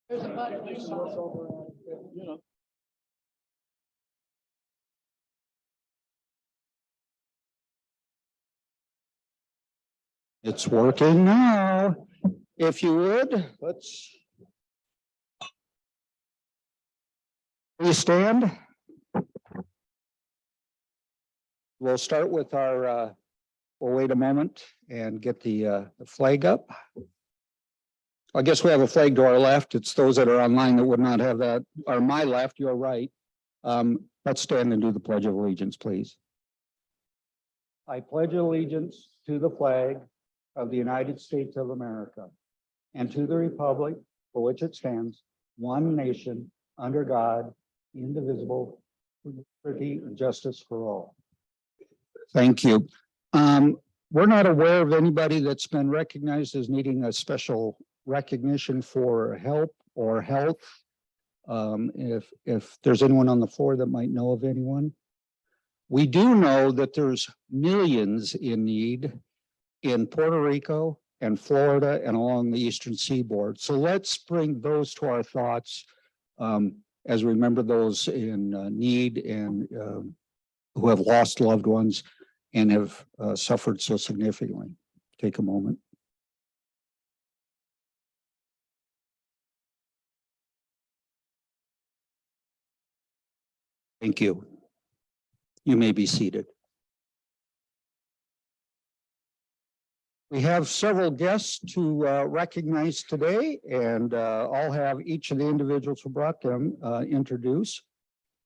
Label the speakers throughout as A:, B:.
A: There's a button. You know. It's working now. If you would, let's please stand. We'll start with our, we'll wait a moment and get the flag up. I guess we have a flag to our left. It's those that are online that would not have that, or my left, your right. Let's stand and do the Pledge of Allegiance, please. I pledge allegiance to the flag of the United States of America and to the republic for which it stands, one nation, under God, indivisible, with liberty and justice for all. Thank you. We're not aware of anybody that's been recognized as needing a special recognition for help or health. If there's anyone on the floor that might know of anyone. We do know that there's millions in need in Puerto Rico and Florida and along the eastern seaboard. So let's bring those to our thoughts as we remember those in need and who have lost loved ones and have suffered so significantly. Take a moment. Thank you. You may be seated. We have several guests to recognize today, and I'll have each of the individuals who brought them introduce.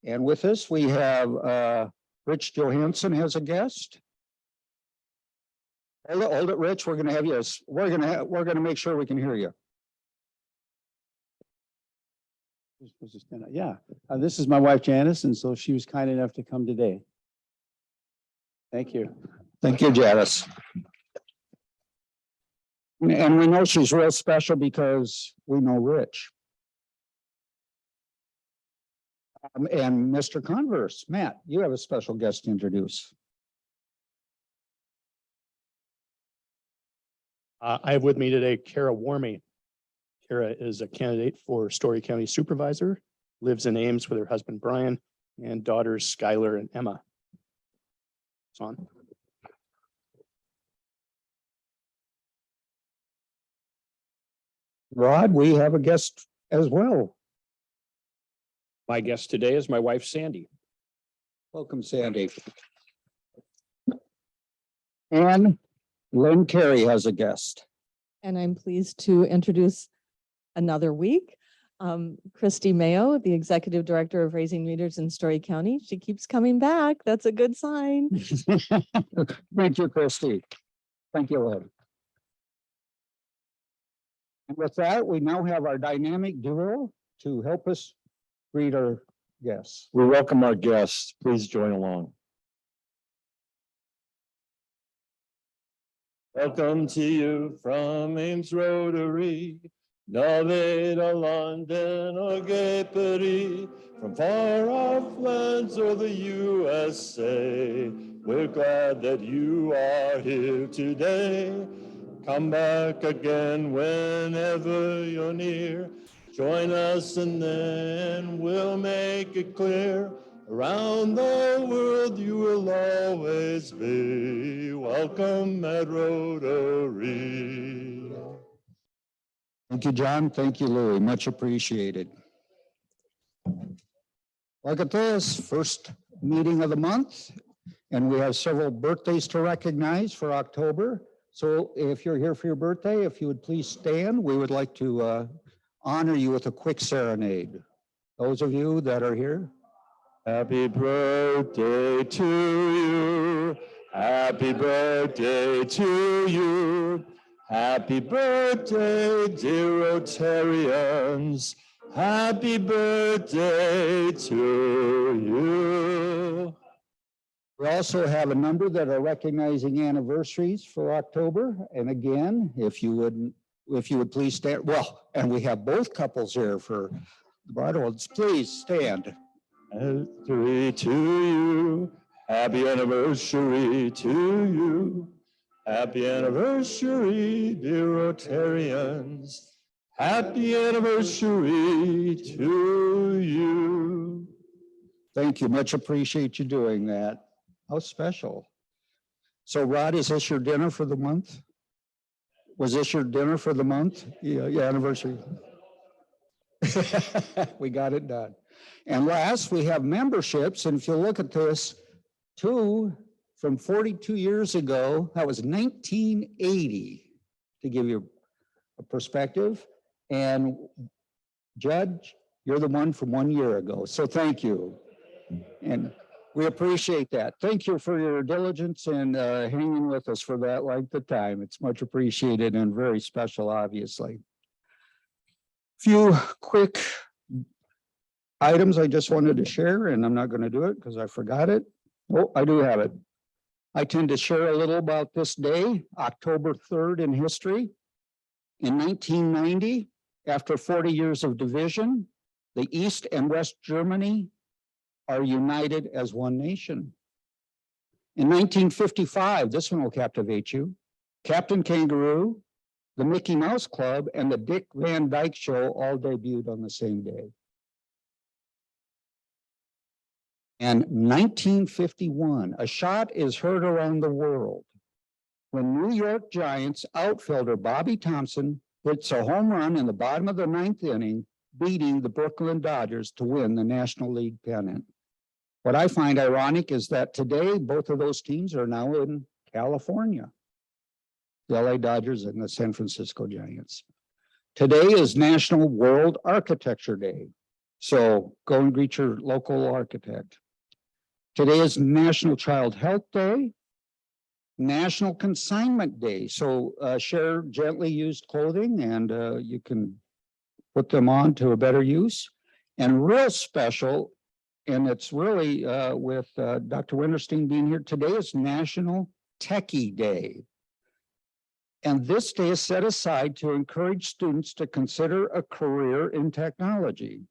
A: And with us, we have Rich Johansson as a guest. Hold it, Rich. We're going to have you. We're going to make sure we can hear you.
B: Yeah, this is my wife Janice, and so she was kind enough to come today. Thank you.
A: Thank you, Janice. And we know she's real special because we know Rich. And Mr. Converse, Matt, you have a special guest to introduce.
C: I have with me today Kara Warmy. Kara is a candidate for Story County Supervisor, lives in Ames with her husband Brian and daughters Skylar and Emma. It's on.
A: Rod, we have a guest as well.
D: My guest today is my wife, Sandy.
A: Welcome, Sandy. And Lynn Carey has a guest.
E: And I'm pleased to introduce another week, Christy Mayo, the Executive Director of Raising Readers in Story County. She keeps coming back. That's a good sign.
A: Thank you, Christy. Thank you, Lynn. And with that, we now have our dynamic duo to help us greet our guests.
D: We welcome our guests. Please join along. Welcome to you from Ames Rotary, Naveda, London, or Gay Paris, from far off lands or the USA. We're glad that you are here today. Come back again whenever you're near. Join us and then we'll make it clear. Around the world you will always be welcome at Rotary.
A: Thank you, John. Thank you, Louie. Much appreciated. Look at this, first meeting of the month, and we have several birthdays to recognize for October. So if you're here for your birthday, if you would please stand, we would like to honor you with a quick serenade. Those of you that are here.
D: Happy birthday to you. Happy birthday to you. Happy birthday, dear Rotarians. Happy birthday to you.
A: We also have a number that are recognizing anniversaries for October. And again, if you would please stand. Well, and we have both couples here for the bridals. Please stand.
D: Anniversary to you. Happy anniversary to you. Happy anniversary, dear Rotarians. Happy anniversary to you.
A: Thank you. Much appreciate you doing that. How special. So Rod, is this your dinner for the month? Was this your dinner for the month? Yeah, anniversary. We got it done. And last, we have memberships. And if you look at this, two from 42 years ago, that was 1980, to give you a perspective. And Judge, you're the one from 1 year ago. So thank you. And we appreciate that. Thank you for your diligence and hanging with us for that length of time. It's much appreciated and very special, obviously. Few quick items I just wanted to share, and I'm not going to do it because I forgot it. Oh, I do have it. I tend to share a little about this day, October 3rd in history. In 1990, after 40 years of division, the East and West Germany are united as one nation. In 1955, this one will captivate you, Captain Kangaroo, the Mickey Mouse Club, and the Dick Van Dyke Show all debuted on the same day. And 1951, a shot is heard around the world when New York Giants outfielder Bobby Thompson hits a home run in the bottom of the ninth inning, beating the Brooklyn Dodgers to win the National League pennant. What I find ironic is that today, both of those teams are now in California, the LA Dodgers and the San Francisco Giants. Today is National World Architecture Day. So go and greet your local architect. Today is National Child Health Day, National Consignment Day. So share gently used clothing and you can put them on to a better use. And real special, and it's really with Dr. Wintersteen being here, today is National Techie Day. And this day is set aside to encourage students to consider a career in technology,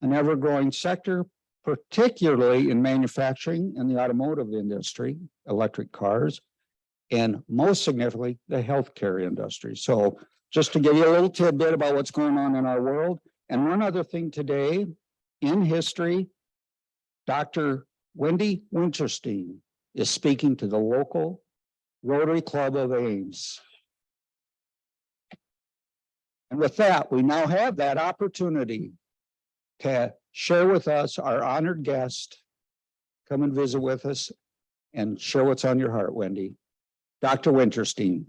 A: an ever-growing sector, particularly in manufacturing and the automotive industry, electric cars, and most significantly, the healthcare industry. So just to give you a little tidbit about what's going on in our world. And one other thing today, in history, Dr. Wendy Wintersteen is speaking to the local Rotary Club of Ames. And with that, we now have that opportunity to share with us our honored guest. Come and visit with us and share what's on your heart, Wendy. Dr. Wintersteen.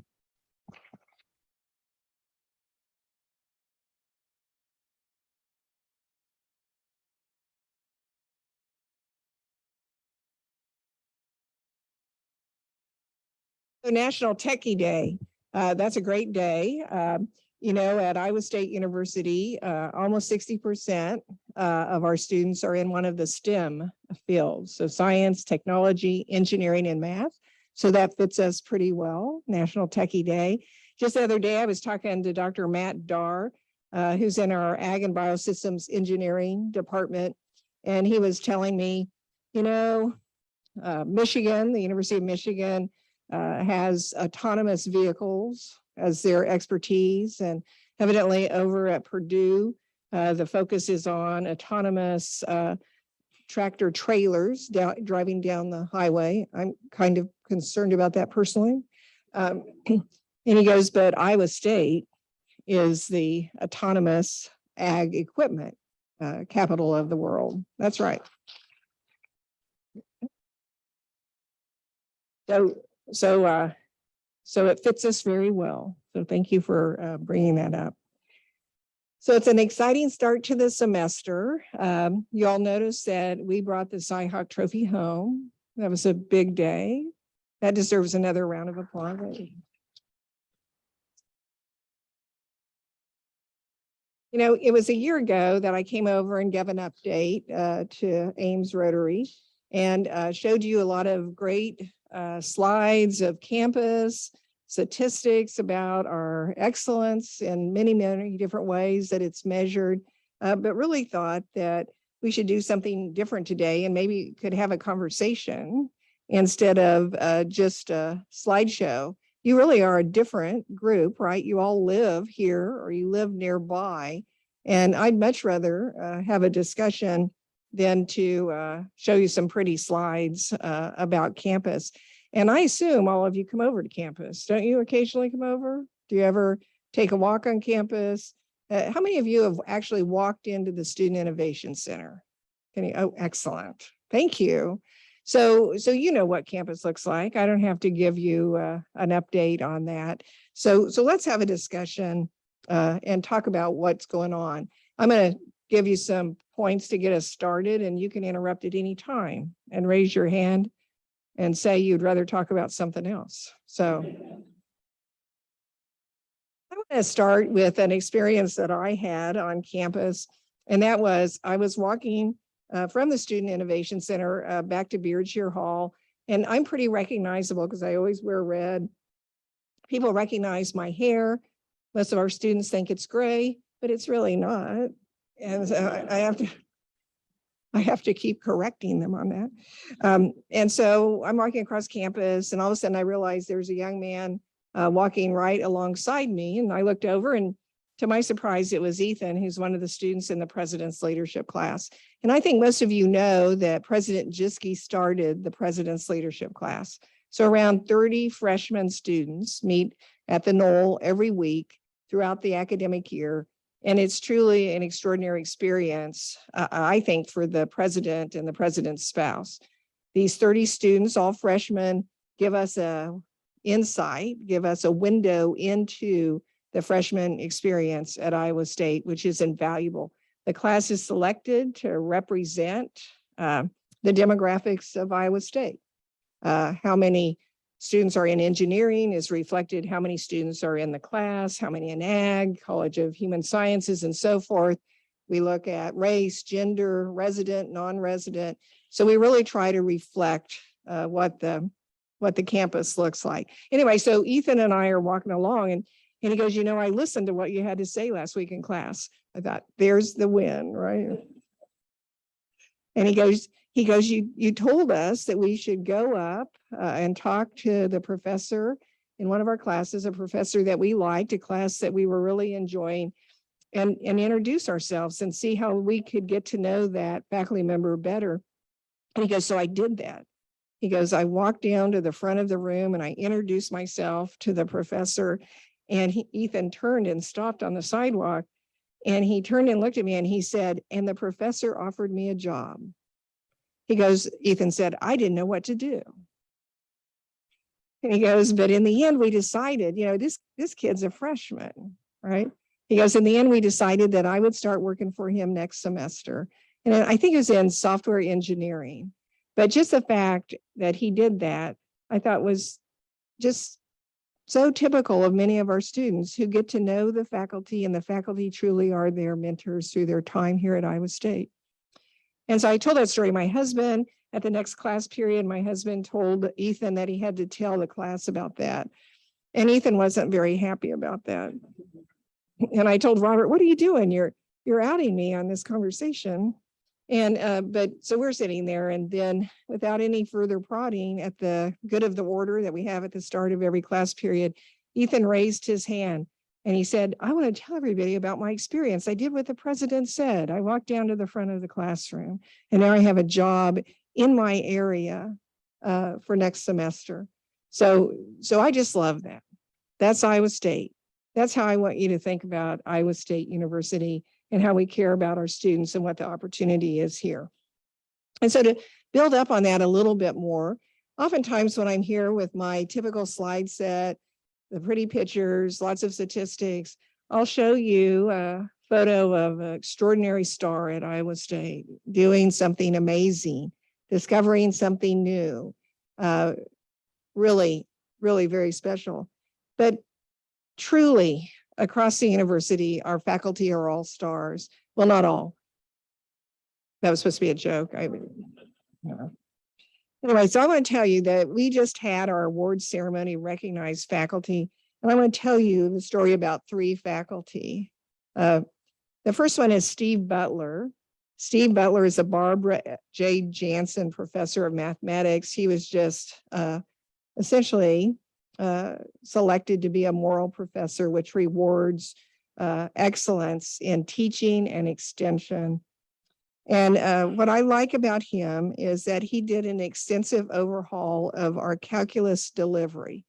F: National Techie Day. That's a great day. At Iowa State University, almost 60% of our students are in one of the STEM fields. So science, technology, engineering, and math. So that fits us pretty well, National Techie Day. Just the other day, I was talking to Dr. Matt Darr, who's in our Ag and Biosystems Engineering department. And he was telling me, Michigan, the University of Michigan, has autonomous vehicles as their expertise. And evidently over at Purdue, the focus is on autonomous tractor trailers driving down the highway. I'm kind of concerned about that personally. And he goes, but Iowa State is the autonomous ag equipment capital of the world. That's right. So it fits us very well. So thank you for bringing that up. So it's an exciting start to the semester. You all noticed that we brought the Cy-Hawk Trophy home. That was a big day. That deserves another round of applause. It was a year ago that I came over and gave an update to Ames Rotary and showed you a lot of great slides of campus, statistics about our excellence in many, many different ways that it's measured, but really thought that we should do something different today and maybe could have a conversation instead of just a slideshow you really are a different group, right? You all live here or you live nearby. And I'd much rather have a discussion than to show you some pretty slides about campus. And I assume all of you come over to campus. Don't you occasionally come over? Do you ever take a walk on campus? How many of you have actually walked into the Student Innovation Center? Can you? Oh, excellent. Thank you. So you know what campus looks like. I don't have to give you an update on that. So let's have a discussion and talk about what's going on. I'm going to give you some points to get us started, and you can interrupt at any time and raise your hand and say you'd rather talk about something else. So I'm going to start with an experience that I had on campus, and that was I was walking from the Student Innovation Center back to Beardshire Hall, and I'm pretty recognizable because I always wear red. People recognize my hair. Most of our students think it's gray, but it's really not. And so I have to keep correcting them on that. And so I'm walking across campus, and all of a sudden I realized there's a young man walking right alongside me. And I looked over, and to my surprise, it was Ethan, who's one of the students in the President's Leadership class. And I think most of you know that President Jiski started the President's Leadership class. So around 30 freshman students meet at the Knoll every week throughout the academic year. And it's truly an extraordinary experience, I think, for the president and the president's spouse. These 30 students, all freshmen, give us a insight, give us a window into the freshman experience at Iowa State, which is invaluable. The class is selected to represent the demographics of Iowa State. How many students are in engineering is reflected, how many students are in the class, how many in ag, College of Human Sciences, and so forth. We look at race, gender, resident, non-resident. So we really try to reflect what the campus looks like. Anyway, so Ethan and I are walking along, and he goes, you know, I listened to what you had to say last week in class. I thought, there's the win, right? And he goes, you told us that we should go up and talk to the professor in one of our classes, a professor that we liked, a class that we were really enjoying, and introduce ourselves and see how we could get to know that faculty member better. And he goes, so I did that. He goes, I walked down to the front of the room and I introduced myself to the professor. And Ethan turned and stopped on the sidewalk, and he turned and looked at me and he said, and the professor offered me a job. He goes, Ethan said, I didn't know what to do. And he goes, but in the end, we decided, you know, this kid's a freshman, right? He goes, in the end, we decided that I would start working for him next semester. And I think it was in software engineering. But just the fact that he did that, I thought was just so typical of many of our students who get to know the faculty, and the faculty truly are their mentors through their time here at Iowa State. And so I told that story to my husband. At the next class period, my husband told Ethan that he had to tell the class about that. And Ethan wasn't very happy about that. And I told Robert, what are you doing? You're outing me on this conversation. And but so we're sitting there, and then without any further prodding, at the good of the order that we have at the start of every class period, Ethan raised his hand and he said, I want to tell everybody about my experience. I did what the president said. I walked down to the front of the classroom, and now I have a job in my area for next semester. So I just love that. That's Iowa State. That's how I want you to think about Iowa State University and how we care about our students and what the opportunity is here. And so to build up on that a little bit more, oftentimes when I'm here with my typical slide set, the pretty pictures, lots of statistics, I'll show you a photo of an extraordinary star at Iowa State doing something amazing, discovering something new, really, really very special. But truly, across the university, our faculty are all stars. Well, not all. That was supposed to be a joke. Anyway, so I want to tell you that we just had our awards ceremony, recognized faculty, and I want to tell you the story about 3 faculty. The first one is Steve Butler. Steve Butler is a Barbara J. Jansen Professor of Mathematics. He was just essentially selected to be a moral professor, which rewards excellence in teaching and extension. And what I like about him is that he did an extensive overhaul of our calculus delivery.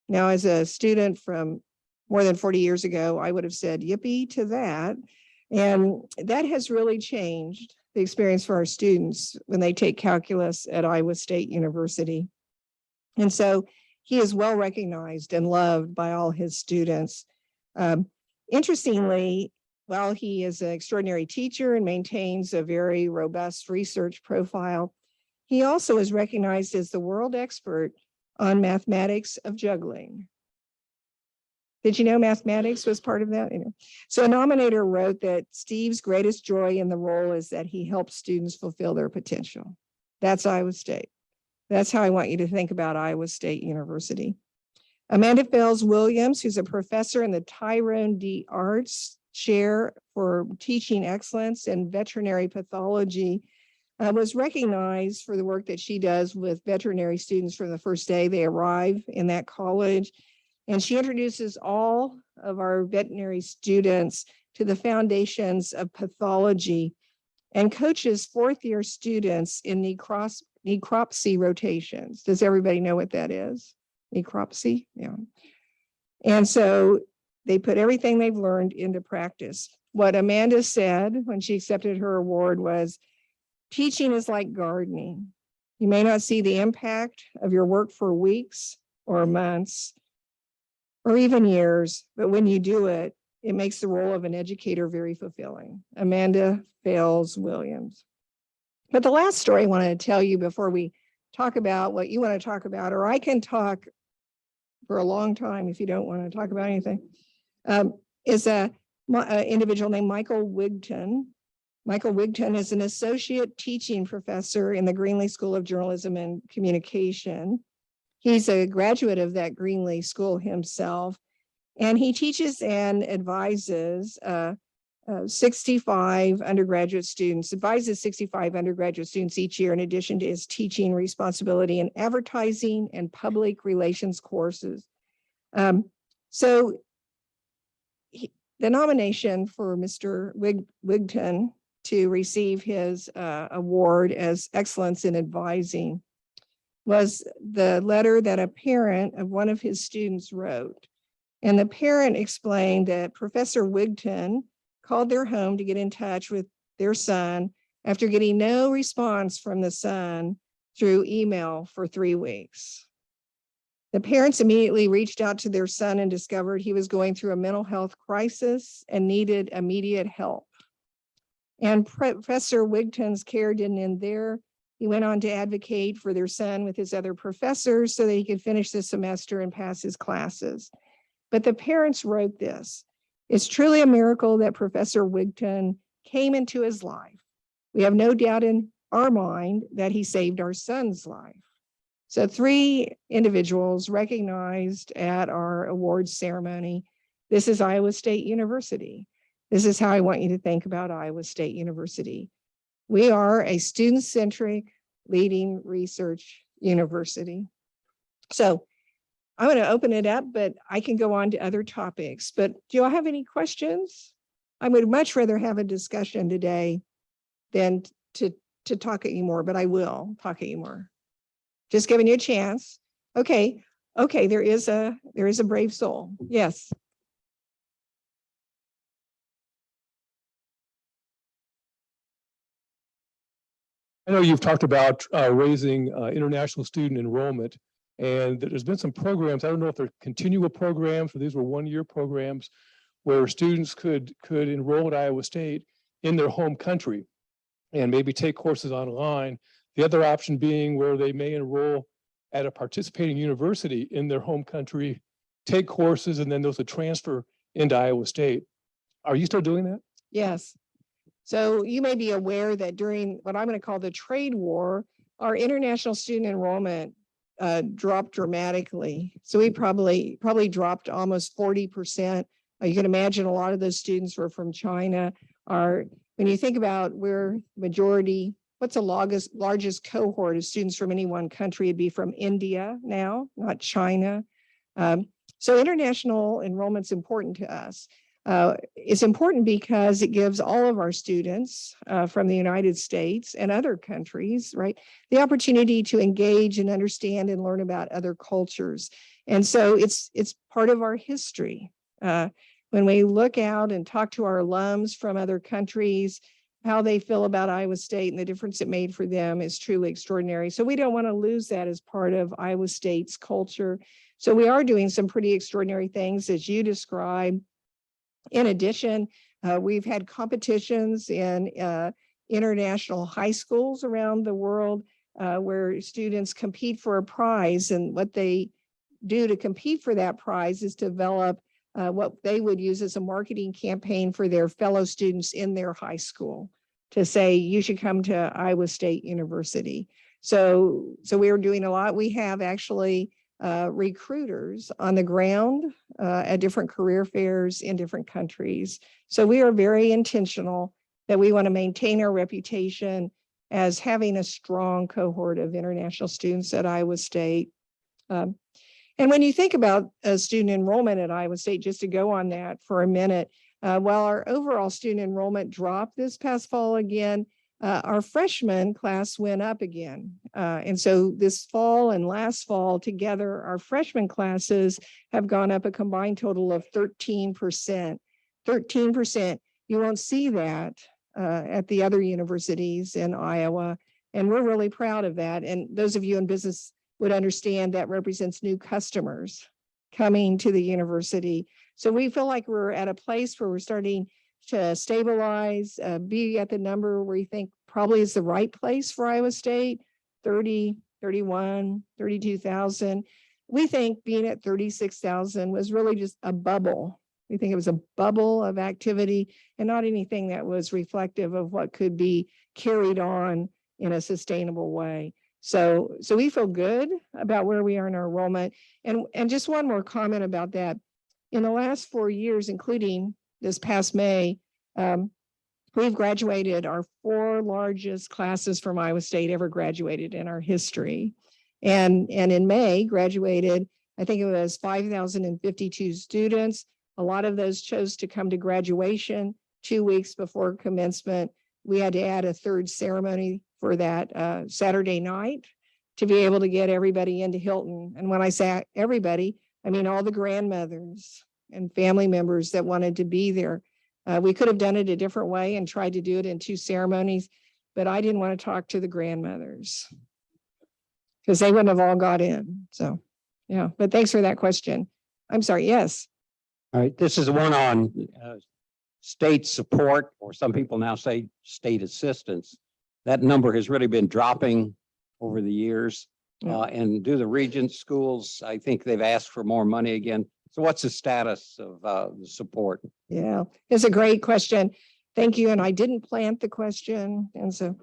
F: Now, as a student from more than 40 years ago, I would have said yippee to that. And that has really changed the experience for our students when they take calculus at Iowa State University. And so he is well recognized and loved by all his students. Interestingly, while he is an extraordinary teacher and maintains a very robust research profile, he also is recognized as the world expert on mathematics of juggling. Did you know mathematics was part of that? So a nominator wrote that Steve's greatest joy in the role is that he helps students fulfill their potential. That's Iowa State. That's how I want you to think about Iowa State University. Amanda Fels Williams, who's a professor in the Tyrone D. Arts Chair for Teaching Excellence and Veterinary Pathology, was recognized for the work that she does with veterinary students from the first day they arrive in that college. And she introduces all of our veterinary students to the foundations of pathology and coaches fourth-year students in necropsy rotations. Does everybody know what that is? Necropsy? Yeah. And so they put everything they've learned into practice. What Amanda said when she accepted her award was, teaching is like gardening. You may not see the impact of your work for weeks or months, or even years, but when you do it, it makes the role of an educator very fulfilling. Amanda Fels Williams. But the last story I wanted to tell you before we talk about what you want to talk about, or I can talk for a long time if you don't want to talk about anything, is an individual named Michael Wigton. Michael Wigton is an associate teaching professor in the Greenlee School of Journalism and Communication. He's a graduate of that Greenlee School himself, and he teaches and advises 65 undergraduate students, each year in addition to his teaching responsibility in advertising and public relations courses. So the nomination for Mr. Wigton to receive his award as Excellence in Advising was the letter that a parent of one of his students wrote. And the parent explained that Professor Wigton called their home to get in touch with their son after getting no response from the son through email for 3 weeks. The parents immediately reached out to their son and discovered he was going through a mental health crisis and needed immediate help. And Professor Wigton's care didn't end there. He went on to advocate for their son with his other professors so that he could finish the semester and pass his classes. But the parents wrote this: "It's truly a miracle that Professor Wigton came into his life. We have no doubt in our mind that he saved our son's life." So 3 individuals recognized at our awards ceremony. This is Iowa State University. This is how I want you to think about Iowa State University. We are a student-centric leading research university. So I'm going to open it up, but I can go on to other topics. But do you all have any questions? I would much rather have a discussion today than to talk at you more, but I will talk at you more. Just giving you a chance. Okay, there is a brave soul. Yes.
G: I know you've talked about raising international student enrollment, and there's been some programs. I don't know if they're continual programs or these were one-year programs where students could enroll at Iowa State in their home country and maybe take courses online. The other option being where they may enroll at a participating university in their home country, take courses, and then those would transfer into Iowa State. Are you still doing that?
F: Yes. So you may be aware that during what I'm going to call the trade war, our international student enrollment dropped dramatically. So we probably dropped almost 40%. You can imagine a lot of those students were from China. When you think about where majority, what's the largest cohort of students from any one country? It'd be from India now, not China. So international enrollment's important to us. It's important because it gives all of our students from the United States and other countries, right, the opportunity to engage and understand and learn about other cultures. And so it's part of our history. When we look out and talk to our alums from other countries, how they feel about Iowa State and the difference it made for them is truly extraordinary. So we don't want to lose that as part of Iowa State's culture. So we are doing some pretty extraordinary things as you described. In addition, we've had competitions in international high schools around the world where students compete for a prize, and what they do to compete for that prize is develop what they would use as a marketing campaign for their fellow students in their high school to say, you should come to Iowa State University. So we are doing a lot. We have actually recruiters on the ground at different career fairs in different countries. So we are very intentional that we want to maintain our reputation as having a strong cohort of international students at Iowa State. And when you think about student enrollment at Iowa State, just to go on that for a minute, while our overall student enrollment dropped this past fall again, our freshman class went up again. And so this fall and last fall together, our freshman classes have gone up a combined total of 13%. 13%. You won't see that at the other universities in Iowa. And we're really proud of that. And those of you in business would understand that represents new customers coming to the university. So we feel like we're at a place where we're starting to stabilize, be at the number where you think probably is the right place for Iowa State, 30, 31, 32,000. We think being at 36,000 was really just a bubble. We think it was a bubble of activity and not anything that was reflective of what could be carried on in a sustainable way. So we feel good about where we are in our enrollment. And just one more comment about that. In the last 4 years, including this past May, we've graduated our 4 largest classes from Iowa State ever graduated in our history. And in May graduated, I think it was 5,052 students. A lot of those chose to come to graduation 2 weeks before commencement. We had to add a third ceremony for that Saturday night to be able to get everybody into Hilton. And when I say everybody, I mean all the grandmothers and family members that wanted to be there. We could have done it a different way and tried to do it in 2 ceremonies, but I didn't want to talk to the grandmothers because they wouldn't have all got in. So, yeah, but thanks for that question. I'm sorry. Yes.
H: All right, this is one on state support, or some people now say state assistance. That number has really been dropping over the years.
F: Yeah.
H: And do the Regent schools, I think they've asked for more money again. So what's the status of the support?
F: Yeah, it's a great question. Thank you. And I didn't plant the question. And so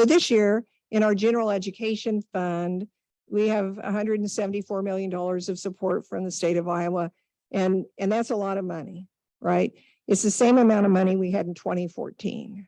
F: this year in our general education fund, we have $174 million of support from the state of Iowa. And that's a lot of money, right? It's the same amount of money we had in 2014.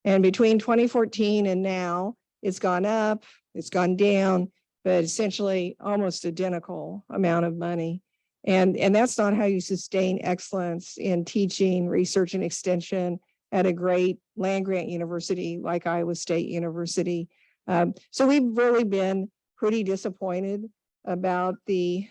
F: And between 2014 and now, it's gone up, it's gone down, but essentially almost identical amount of money. And that's not how you sustain excellence in teaching, research, and extension at a great land-grant university like Iowa State University. So we've really been pretty disappointed about the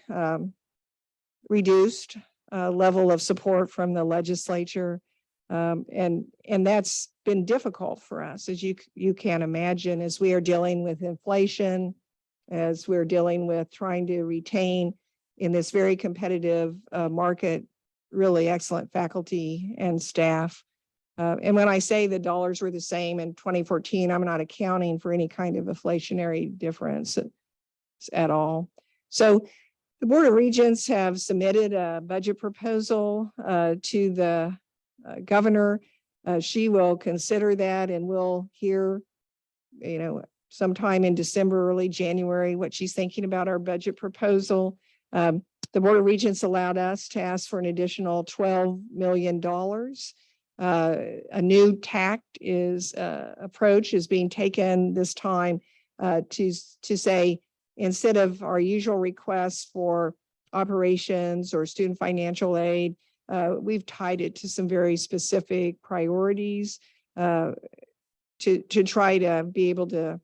F: reduced level of support from the legislature. And that's been difficult for us, as you can imagine, as we are dealing with inflation, as we're dealing with trying to retain in this very competitive market, really excellent faculty and staff. And when I say the dollars were the same in 2014, I'm not accounting for any kind of inflationary difference at all. So the Board of Regents have submitted a budget proposal to the governor. She will consider that, and we'll hear, sometime in December, early January, what she's thinking about our budget proposal. The Board of Regents allowed us to ask for an additional $12 million. A new tact approach is being taken this time to say, instead of our usual requests for operations or student financial aid, we've tied it to some very specific priorities to try to be able to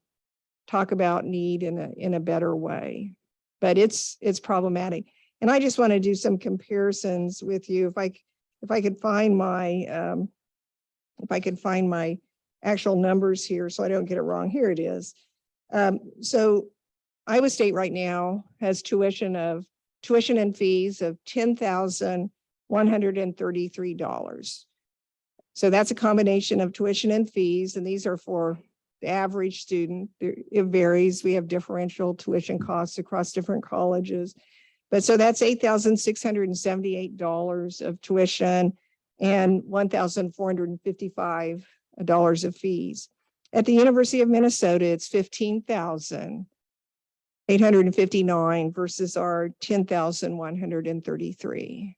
F: talk about need in a better way. But it's problematic. And I just want to do some comparisons with you. If I could find my actual numbers here so I don't get it wrong. Here it is. So Iowa State right now has tuition and fees of $10,133. So that's a combination of tuition and fees, and these are for the average student. It varies. We have differential tuition costs across different colleges. But so that's $8,678 of tuition and $1,455 of fees. At the University of Minnesota, it's $15,859 versus our $10,133.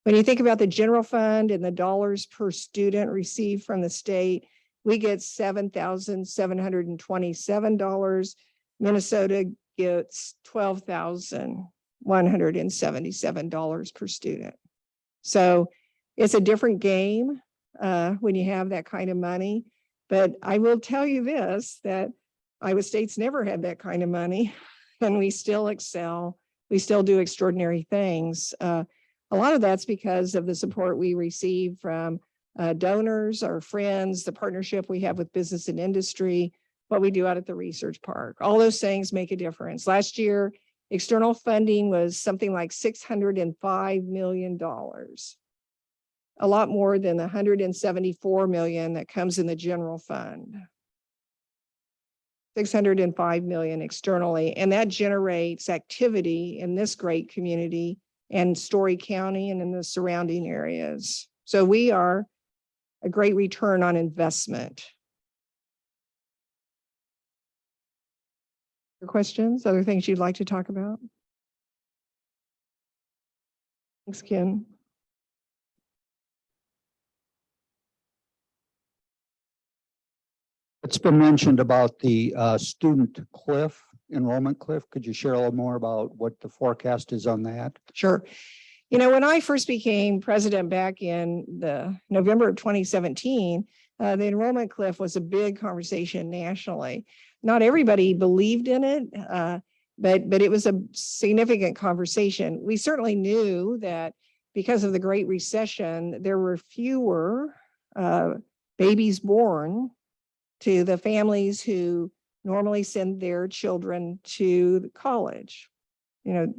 F: When you think about the general fund and the dollars per student received from the state, we get $7,727. Minnesota gets $12,177 per student. So it's a different game when you have that kind of money. But I will tell you this, that Iowa State's never had that kind of money, and we still excel. We still do extraordinary things. A lot of that's because of the support we receive from donors, our friends, the partnership we have with business and industry, what we do out at the research park. All those things make a difference. Last year, external funding was something like $605 million. A lot more than the $174 million that comes in the general fund. $605 million externally, and that generates activity in this great community and Story County and in the surrounding areas. So we are a great return on investment. Your questions, other things you'd like to talk about? Thanks, Ken.
A: It's been mentioned about the student cliff, enrollment cliff. Could you share a little more about what the forecast is on that?
F: Sure. You know, when I first became president back in the November of 2017, the enrollment cliff was a big conversation nationally. Not everybody believed in it, but it was a significant conversation. We certainly knew that because of the Great Recession, there were fewer babies born to the families who normally send their children to college. You know,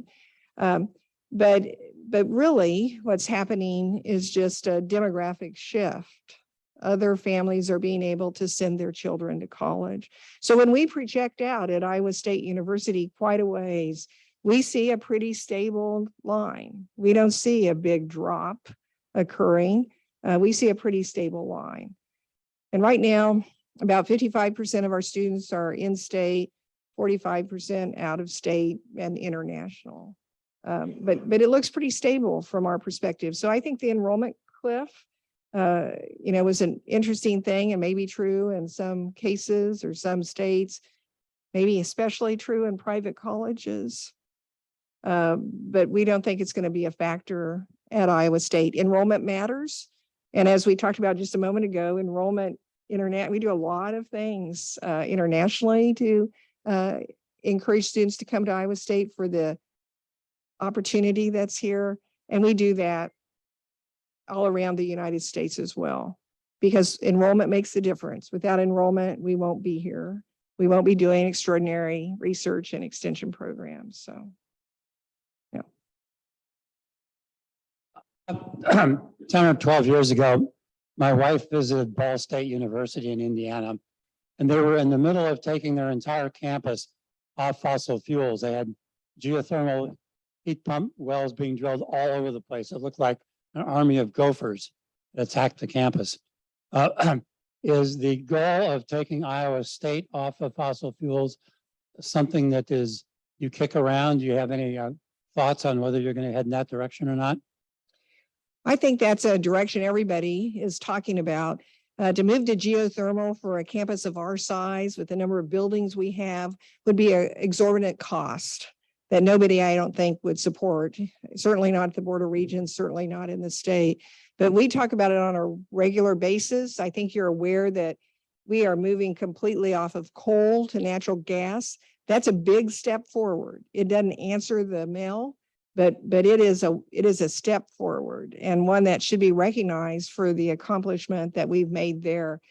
F: but really what's happening is just a demographic shift. Other families are being able to send their children to college. So when we project out at Iowa State University quite a ways, we see a pretty stable line. We don't see a big drop occurring. We see a pretty stable line. And right now, about 55% of our students are in-state, 45% out of state and international. But it looks pretty stable from our perspective. So I think the enrollment cliff, you know, was an interesting thing and maybe true in some cases or some states, maybe especially true in private colleges. But we don't think it's going to be a factor at Iowa State. Enrollment matters. And as we talked about just a moment ago, enrollment, we do a lot of things internationally to encourage students to come to Iowa State for the opportunity that's here. And we do that all around the United States as well, because enrollment makes the difference. Without enrollment, we won't be here. We won't be doing extraordinary research and extension programs. So, yeah.
I: 10 or 12 years ago, my wife visited Ball State University in Indiana, and they were in the middle of taking their entire campus off fossil fuels. They had geothermal heat pump wells being drilled all over the place. It looked like an army of gophers that attacked the campus. Is the goal of taking Iowa State off of fossil fuels something that is you kick around? Do you have any thoughts on whether you're going to head in that direction or not?
F: I think that's a direction everybody is talking about. To move to geothermal for a campus of our size with the number of buildings we have would be an exorbitant cost that nobody, I don't think, would support. Certainly not at the Board of Regents, certainly not in the state. But we talk about it on a regular basis. I think you're aware that we are moving completely off of coal to natural gas. That's a big step forward. It doesn't answer the mill, but it is a step forward, and one that should be recognized for the accomplishment that we've made there.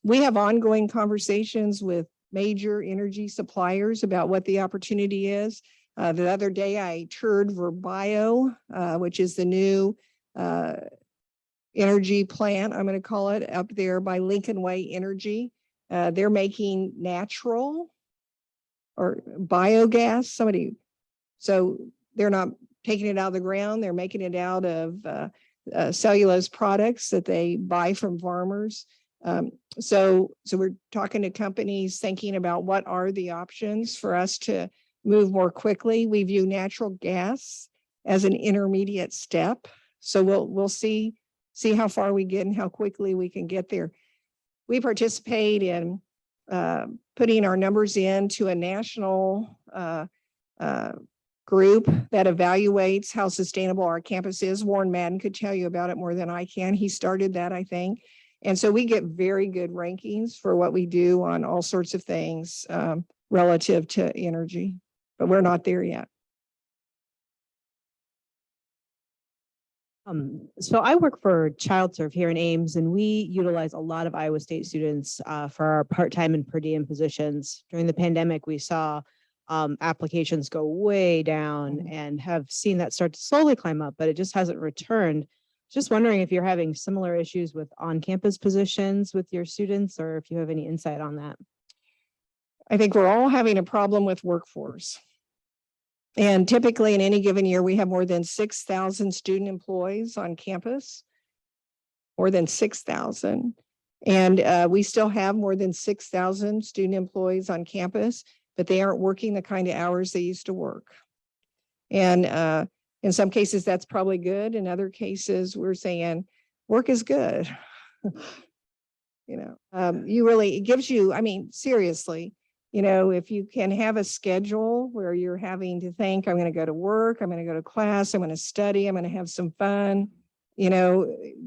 F: We have ongoing conversations with major energy suppliers about what the opportunity is. The other day I toured Verbio, which is the new energy plant, I'm going to call it, up there by Lincoln Way Energy. They're making natural or biogas, so they're not taking it out of the ground, they're making it out of cellulose products that they buy from farmers. So we're talking to companies thinking about what are the options for us to move more quickly. We view natural gas as an intermediate step. So we'll see how far we get and how quickly we can get there. We participate in putting our numbers into a national group that evaluates how sustainable our campus is. Warren Madden could tell you about it more than I can. He started that, I think. And so we get very good rankings for what we do on all sorts of things relative to energy, but we're not there yet.
J: So I work for ChildServe here in Ames, and we utilize a lot of Iowa State students for our part-time and per diem positions. During the pandemic, we saw applications go way down and have seen that start to slowly climb up, but it just hasn't returned. Just wondering if you're having similar issues with on-campus positions with your students, or if you have any insight on that.
F: I think we're all having a problem with workforce. And typically in any given year, we have more than 6,000 student employees on campus, more than 6,000. And we still have more than 6,000 student employees on campus, but they aren't working the kind of hours they used to work. And in some cases, that's probably good. In other cases, we're saying work is good. It gives you, I mean, seriously, if you can have a schedule where you're having to think, I'm going to go to work, I'm going to go to class, I'm going to study, I'm going to have some fun.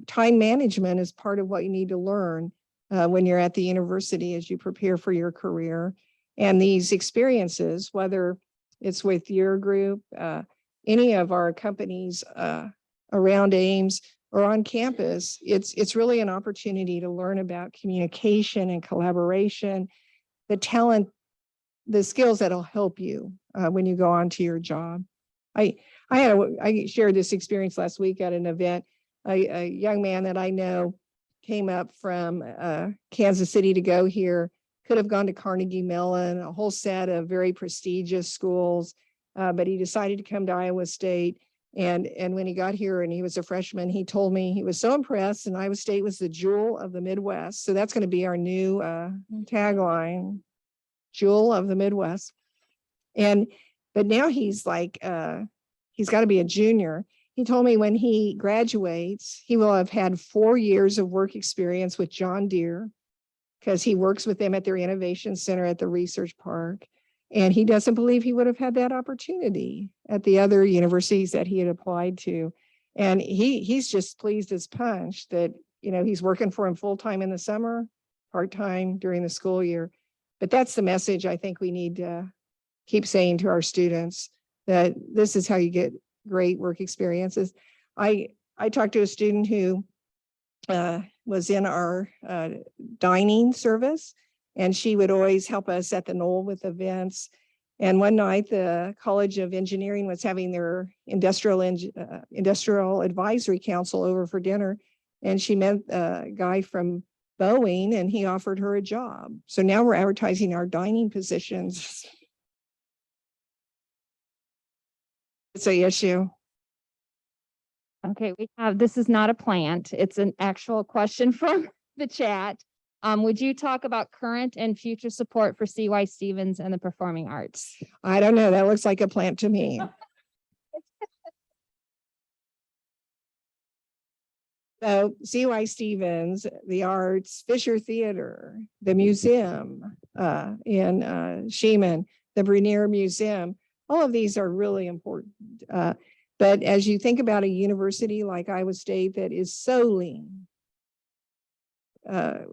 F: Time management is part of what you need to learn when you're at the university as you prepare for your career. And these experiences, whether it's with your group, any of our companies around Ames or on campus, it's really an opportunity to learn about communication and collaboration, the talent, the skills that'll help you when you go on to your job. I shared this experience last week at an event. A young man that I know came up from Kansas City to go here, could have gone to Carnegie Mellon, a whole set of very prestigious schools, but he decided to come to Iowa State. And when he got here and he was a freshman, he told me he was so impressed, and Iowa State was the jewel of the Midwest. So that's going to be our new tagline, jewel of the Midwest. But now he's like, he's got to be a junior. He told me when he graduates, he will have had 4 years of work experience with John Deere, because he works with them at their innovation center at the research park. And he doesn't believe he would have had that opportunity at the other universities that he had applied to. And he's just pleased as punch that, he's working for him full-time in the summer, part-time during the school year. But that's the message I think we need to keep saying to our students, that this is how you get great work experiences. I talked to a student who was in our dining service, and she would always help us at the Knoll with events. And one night, the College of Engineering was having their industrial advisory council over for dinner, and she met a guy from Boeing, and he offered her a job. So now we're advertising our dining positions. It's an issue.
K: Okay, this is not a plant. It's an actual question from the chat. Would you talk about current and future support for CY Stevens and the performing arts?
F: I don't know. That looks like a plant to me. So CY Stevens, the arts, Fisher Theater, the museum in Sheeman, the Brunier Museum, all of these are really important. But as you think about a university like Iowa State that is so lean,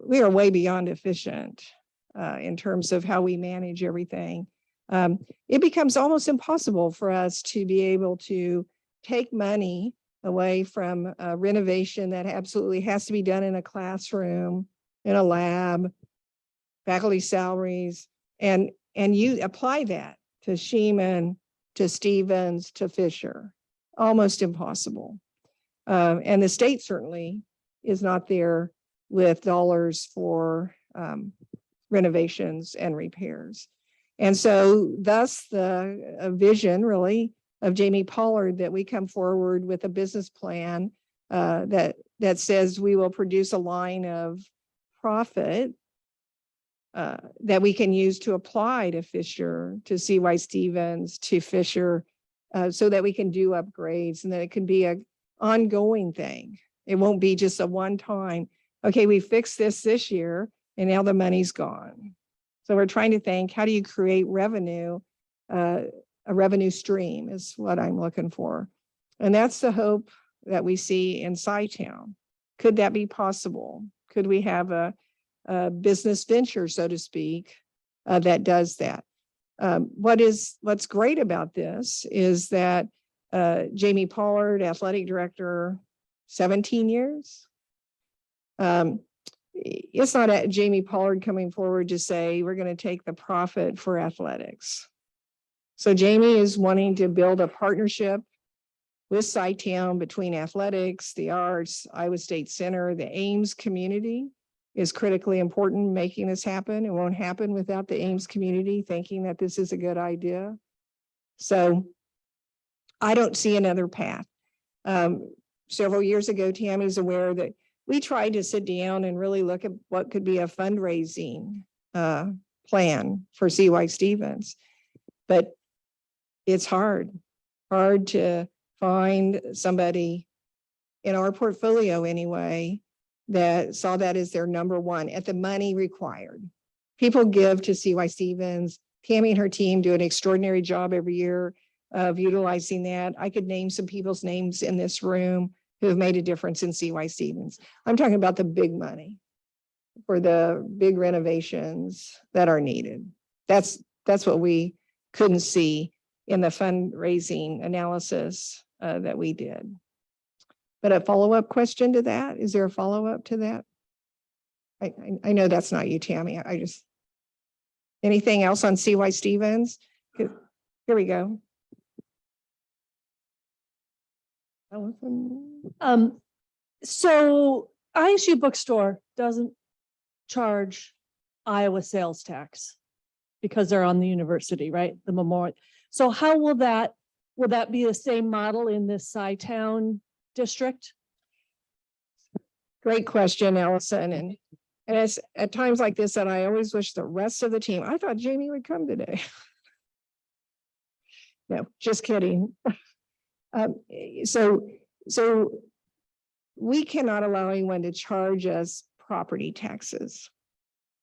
F: we are way beyond efficient in terms of how we manage everything. It becomes almost impossible for us to be able to take money away from a renovation that absolutely has to be done in a classroom, in a lab, faculty salaries, and you apply that to Sheeman, to Stevens, to Fisher. Almost impossible. And the state certainly is not there with dollars for renovations and repairs. And so thus the vision really of Jamie Pollard that we come forward with a business plan that says we will produce a line of profit that we can use to apply to Fisher, to CY Stevens, to Fisher, so that we can do upgrades and that it can be an ongoing thing. It won't be just a one-time, okay, we fixed this year and now the money's gone. So we're trying to think, how do you create revenue? A revenue stream is what I'm looking for. And that's the hope that we see in Sci-Town. Could that be possible? Could we have a business venture, so to speak, that does that? What's great about this is that Jamie Pollard, athletic director, 17 years. It's not Jamie Pollard coming forward to say, we're going to take the profit for athletics. So Jamie is wanting to build a partnership with Sci-Town between athletics, the arts, Iowa State Center, the Ames community is critically important in making this happen. It won't happen without the Ames community thinking that this is a good idea. So I don't see another path. Several years ago, Tammy's aware that we tried to sit down and really look at what could be a fundraising plan for CY Stevens, but it's hard to find somebody in our portfolio anyway that saw that as their number one at the money required. People give to CY Stevens. Tammy and her team do an extraordinary job every year of utilizing that. I could name some people's names in this room who have made a difference in CY Stevens. I'm talking about the big money for the big renovations that are needed. That's what we couldn't see in the fundraising analysis that we did. But a follow-up question to that, is there a follow-up to that? I know that's not you, Tammy. Anything else on CY Stevens? Here we go.
L: So ISU Bookstore doesn't charge Iowa sales tax because they're on the university, right? The memorial. So how will that be the same model in this Sci-Town district?
F: Great question, Allison. And it's at times like this that I always wish the rest of the team, I thought Jamie would come today. No, just kidding. So we cannot allow anyone to charge us property taxes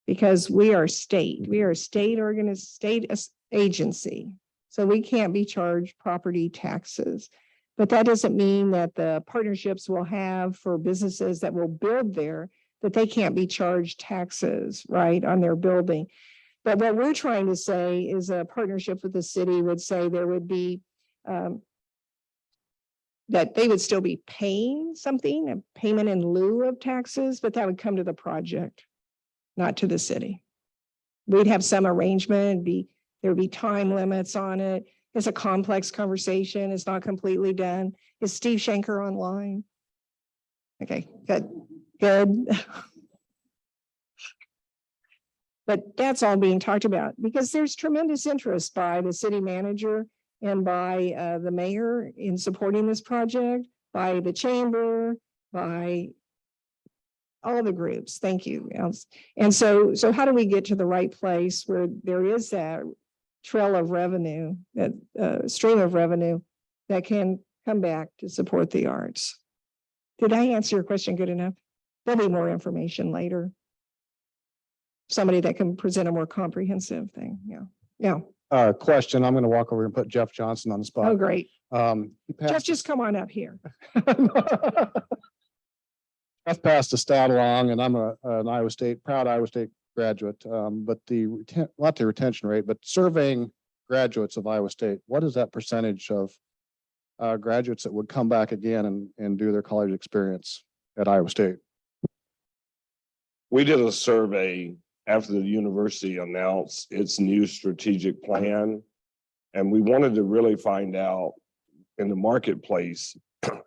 F: because we are state. We are a state agency. So we can't be charged property taxes. But that doesn't mean that the partnerships we'll have for businesses that will build there, that they can't be charged taxes, right, on their building. But what we're trying to say is a partnership with the city would say there would be that they would still be paying something, a payment in lieu of taxes, but that would come to the project, not to the city. We'd have some arrangement, there would be time limits on it. It's a complex conversation. It's not completely done. Is Steve Schenker online? Okay, good. But that's all being talked about because there's tremendous interest by the city manager and by the mayor in supporting this project, by the chamber, by all the groups. Thank you. And so how do we get to the right place where there is that trail of revenue, that stream of revenue that can come back to support the arts? Did I answer your question good enough? There'll be more information later. Somebody that can present a more comprehensive thing. Yeah.
M: Question, I'm gonna walk over and put Jeff Johnson on the spot.
F: Oh, great.
M: He
F: Jeff,
M: passed
F: just come on up here.
M: Jeff passed a stat along, and I'm an proud Iowa State graduate. But not the retention rate, but surveying graduates of Iowa State, what is that percentage of graduates that would come back again and do their college experience at Iowa State?
D: We did a survey after the university announced its new strategic plan. And we wanted to really find out in the marketplace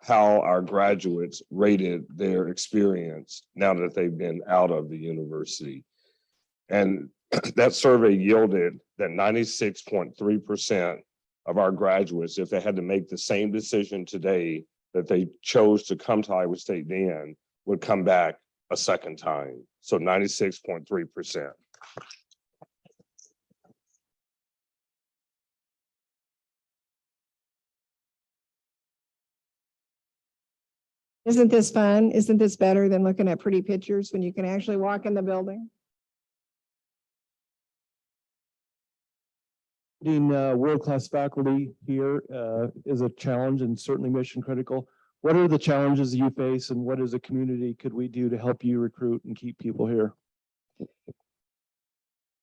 D: how our graduates rated their experience now that they've been out of the university. And that survey yielded that 96.3% of our graduates, if they had to make the same decision today that they chose to come to Iowa State then, would come back a second time. So 96.3%.
F: Isn't this fun? Isn't this better than looking at pretty pictures when you can actually walk in the building?
G: Getting world-class faculty here is a challenge and certainly mission critical. What are the challenges you face, and what as a community could we do to help you recruit and keep people here?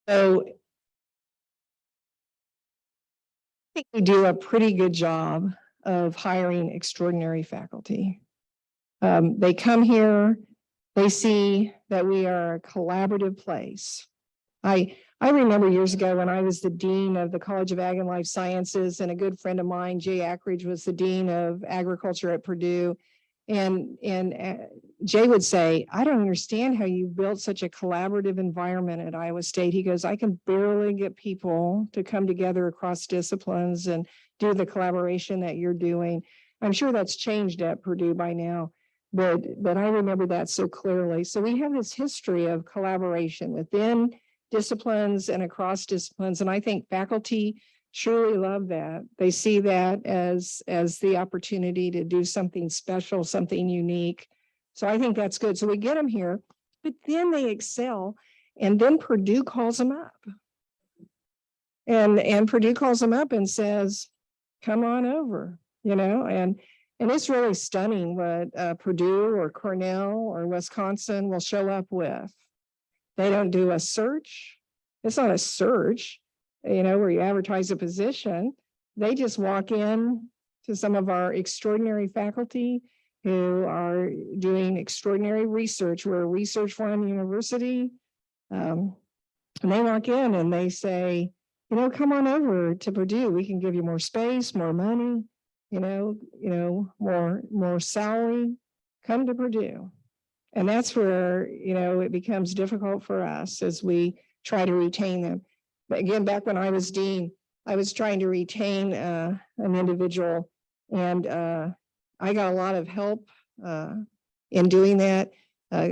F: So I think we do a pretty good job of hiring extraordinary faculty. They come here, they see that we are a collaborative place. I remember years ago when I was the dean of the College of Ag and Life Sciences, and a good friend of mine, Jay Ackridge, was the dean of agriculture at Purdue. And Jay would say, I don't understand how you built such a collaborative environment at Iowa State. He goes, I can barely get people to come together across disciplines and do the collaboration that you're doing. I'm sure that's changed at Purdue by now, but I remember that so clearly. So we have this history of collaboration within disciplines and across disciplines. And I think faculty truly love that. They see that as the opportunity to do something special, something unique. So I think that's good. So we get them here, but then they excel. And then Purdue calls them up. And Purdue calls them up and says, come on over, and it's really stunning what Purdue or Cornell or Wisconsin will show up with. They don't do a search. It's not a search, where you advertise a position. They just walk in to some of our extraordinary faculty who are doing extraordinary research. We're a research farm university. And they walk in and they say, come on over to Purdue. We can give you more space, more money, more salary. Come to Purdue. And that's where, it becomes difficult for us as we try to retain them. But again, back when I was dean, I was trying to retain an individual, and I got a lot of help in doing that.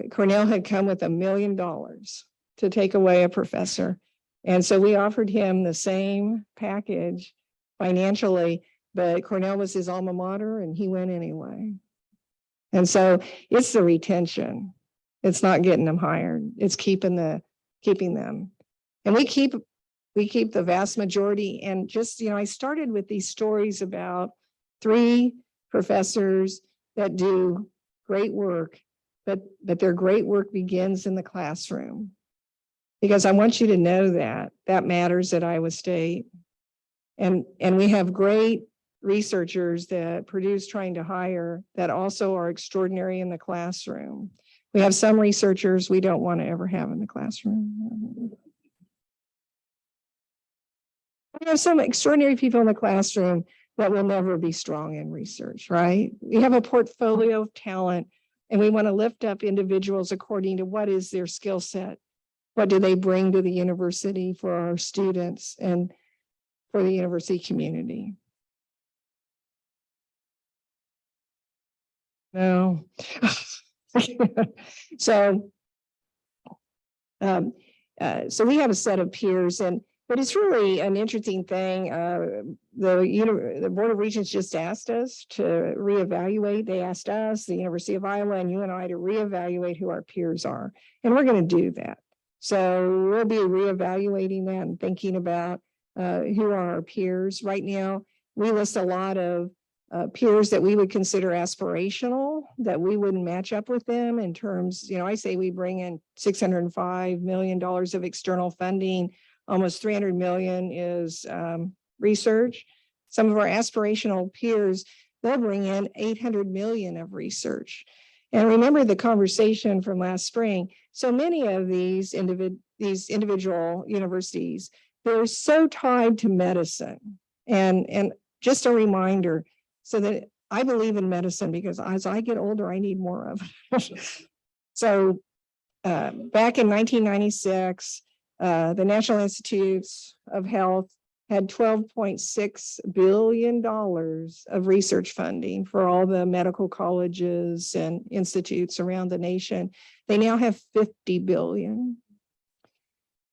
F: Cornell had come with $1 million to take away a professor. And so we offered him the same package financially, but Cornell was his alma mater and he went anyway. And so it's the retention. It's not getting them hired. It's keeping them. And we keep the vast majority. And just, I started with these stories about 3 professors that do great work, but their great work begins in the classroom. Because I want you to know that matters at Iowa State. And we have great researchers that Purdue's trying to hire that also are extraordinary in the classroom. We have some researchers we don't want to ever have in the classroom. We have some extraordinary people in the classroom that will never be strong in research, right? We have a portfolio of talent, and we want to lift up individuals according to what is their skill set. What do they bring to the university for our students and for the university community? No. So we have a set of peers, and But it's really an interesting thing. The Board of Regents just asked us to reevaluate. They asked us, the University of Iowa and UNI, to reevaluate who our peers are. And we're going to do that. So we'll be reevaluating that and thinking about who are our peers. Right now, we list a lot of peers that we would consider aspirational, that we wouldn't match up with them in terms, I say we bring in $605 million of external funding. Almost 300 million is research. Some of our aspirational peers, they'll bring in 800 million of research. And remember the conversation from last spring. So many of these individual universities, they're so tied to medicine. And just a reminder, so that I believe in medicine because as I get older, I need more of it. So back in 1996, the National Institutes of Health had $12.6 billion of research funding for all the medical colleges and institutes around the nation. They now have 50 billion.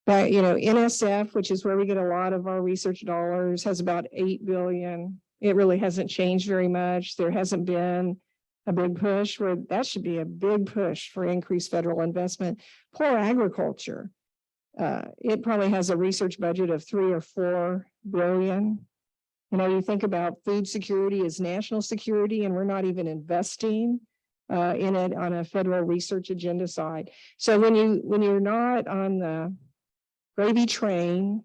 F: But, NSF, which is where we get a lot of our research dollars, has about 8 billion. It really hasn't changed very much. There hasn't been a big push where that should be a big push for increased federal investment. Poor agriculture. It probably has a research budget of 3 or 4 billion. You think about food security as national security, and we're not even investing in it on a federal research agenda side. So when you're not on the gravy train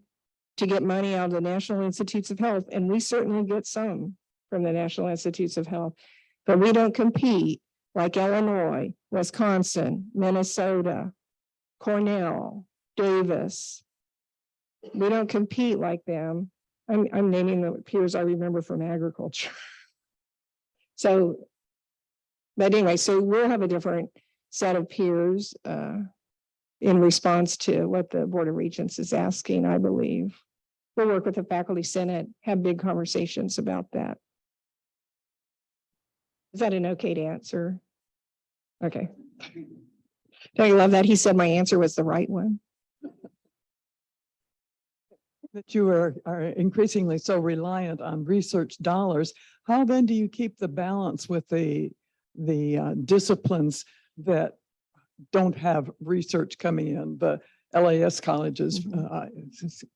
F: to get money out of the National Institutes of Health, and we certainly get some from the National Institutes of Health, but we don't compete like Illinois, Wisconsin, Minnesota, Cornell, Davis. We don't compete like them. I'm naming the peers I remember from agriculture. So, but anyway, so we'll have a different set of peers in response to what the Board of Regents is asking, I believe. We'll work with the Faculty Senate, have big conversations about that. Is that an okay to answer? Okay. Don't you love that? He said my answer was the right one.
L: That you are increasingly so reliant on research dollars. How then do you keep the balance with the disciplines that don't have research coming in, the LAS colleges,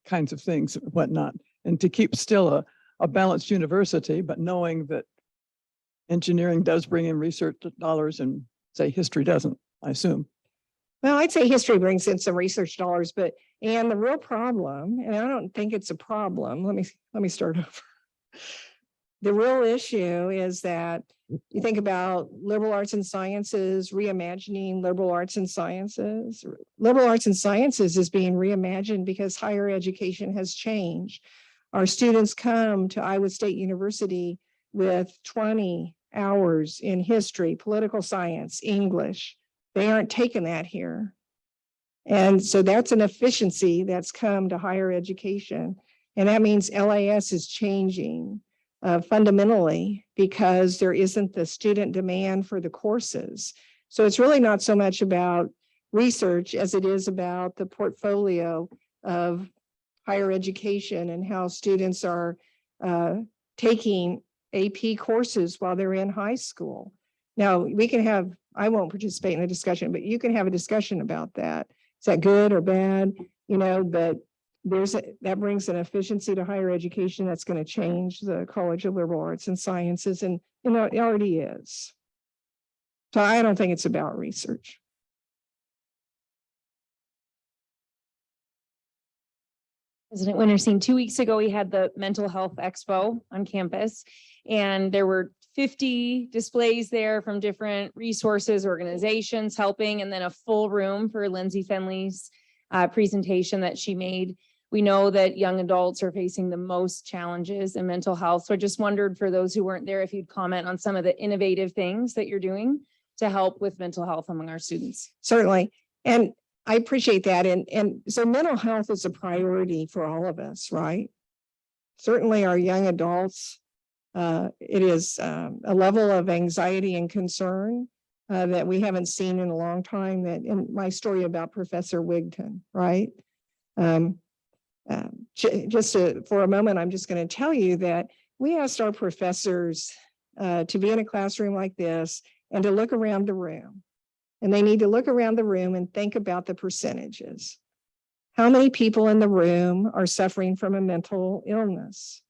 L: kinds of things, whatnot, and to keep still a balanced university, but knowing that engineering does bring in research dollars and say history doesn't, I assume.
F: Well, I'd say history brings in some research dollars, and the real problem, and I don't think it's a problem. Let me start over. The real issue is that you think about liberal arts and sciences, reimagining liberal arts and sciences. Liberal arts and sciences is being reimagined because higher education has changed. Our students come to Iowa State University with 20 hours in history, political science, English. They aren't taking that here. And so that's an efficiency that's come to higher education. And that means LAS is changing fundamentally because there isn't the student demand for the courses. So it's really not so much about research as it is about the portfolio of higher education and how students are taking AP courses while they're in high school. Now, we can have, I won't participate in the discussion, but you can have a discussion about that. Is that good or bad? But that brings an efficiency to higher education that's going to change the College of Liberal Arts and Sciences, and it already is. So I don't think it's about research.
K: President Wintersteen, 2 weeks ago, we had the Mental Health Expo on campus, and there were 50 displays there from different resources, organizations helping, and then a full room for Lindsay Fenley's presentation that she made. We know that young adults are facing the most challenges in mental health. So I just wondered, for those who weren't there, if you'd comment on some of the innovative things that you're doing to help with mental health among our students.
F: Certainly. And I appreciate that. And so mental health is a priority for all of us, right? Certainly our young adults, it is a level of anxiety and concern that we haven't seen in a long time. That in my story about Professor Wigton, right? for a moment, I'm just going to tell you that we asked our professors to be in a classroom like this and to look around the room. And they need to look around the room and think about the percentages. How many people in the room are suffering from a mental illness?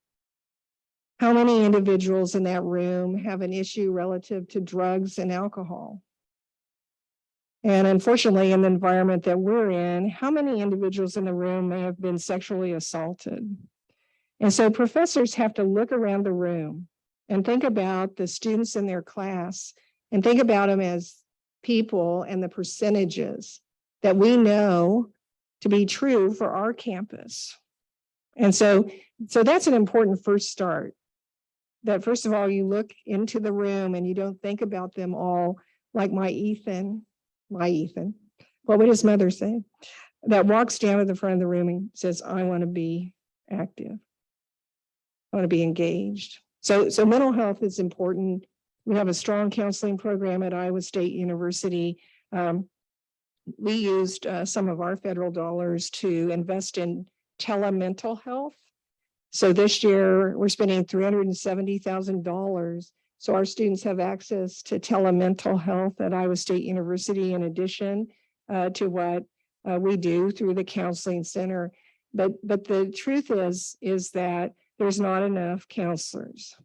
F: How many individuals in that room have an issue relative to drugs and alcohol? And unfortunately, in the environment that we're in, how many individuals in the room may have been sexually assaulted? And so professors have to look around the room and think about the students in their class and think about them as people and the percentages that we know to be true for our campus. And so that's an important first start. That first of all, you look into the room and you don't think about them all like my Ethan, what would his mother say? That walks down to the front of the room and says, I want to be active. I want to be engaged. So mental health is important. We have a strong counseling program at Iowa State University. We used some of our federal dollars to invest in telemental health. So this year we're spending $370,000. So our students have access to telemental health at Iowa State University in addition to what we do through the counseling center. But the truth is that there's not enough counselors.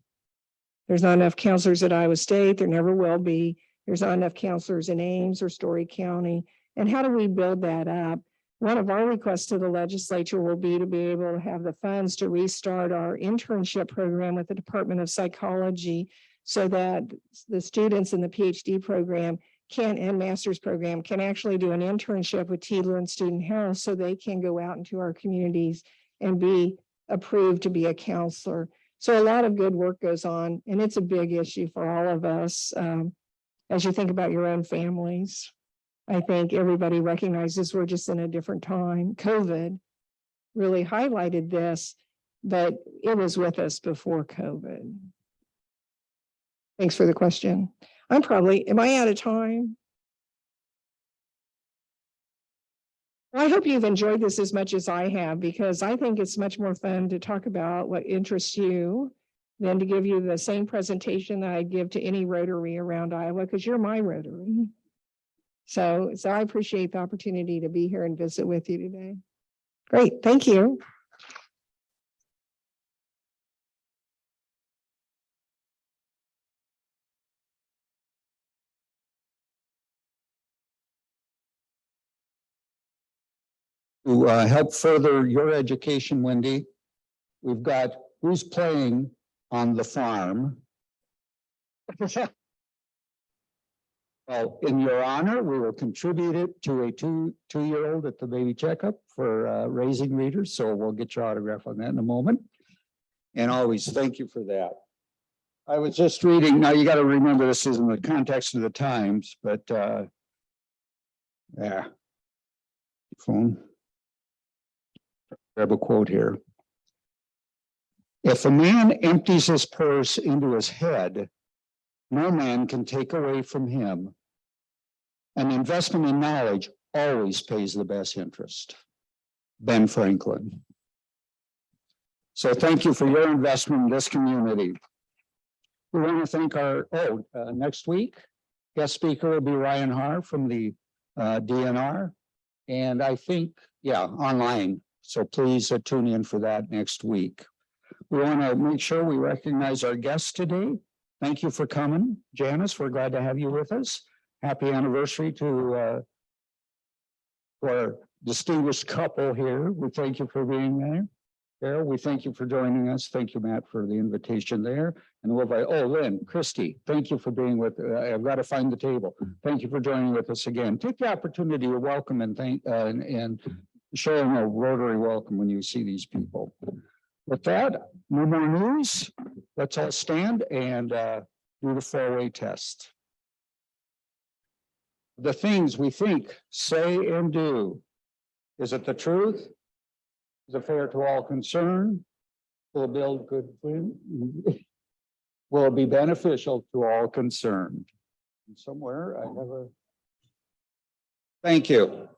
F: There's not enough counselors at Iowa State. There never will be. There's not enough counselors in Ames or Story County. And how do we build that up? One of our requests to the legislature will be to be able to have the funds to restart our internship program with the Department of Psychology so that the students in the PhD program and master's program can actually do an internship with TILA and Student Health so they can go out into our communities and be approved to be a counselor. So a lot of good work goes on, and it's a big issue for all of us as you think about your own families. I think everybody recognizes we're just in a different time. COVID really highlighted this, but it was with us before COVID. Thanks for the question. Am I out of time? Well, I hope you've enjoyed this as much as I have, because I think it's much more fun to talk about what interests you than to give you the same presentation that I give to any Rotary around Iowa, because you're my Rotary. So I appreciate the opportunity to be here and visit with you today. Great, thank you.
A: To help further your education, Wendy, we've got Who's Playing on the Farm. Well, in your honor, we will contribute it to a two-year-old at the baby checkup for raising readers. So we'll get your autograph on that in a moment. And always thank you for that. I was just reading, now you got to remember this is in the context of the times, but yeah. Phone. Grab a quote here. If a man empties his purse into his head, no man can take away from him. An investment in knowledge always pays the best interest. Ben Franklin. So thank you for your investment in this community. We want to thank our, next week, guest speaker will be Ryan Haar from the DNR. And I think, online. So please tune in for that next week. We want to make sure we recognize our guests today. Thank you for coming, Janice. We're glad to have you with us. Happy anniversary to our distinguished couple here. We thank you for being there. Carol, we thank you for joining us. Thank you, Matt, for the invitation there. And Lynn, Christy, thank you for being with. I've got to find the table. Thank you for joining with us again. Take the opportunity to welcome and thank and show them a Rotary welcome when you see these people. With that, no more news. Let's all stand and do the four-way test. The things we think, say, and do. Is it the truth? Is it fair to all concerned? Will it build good? Will it be beneficial to all concerned? Somewhere I have a. Thank you.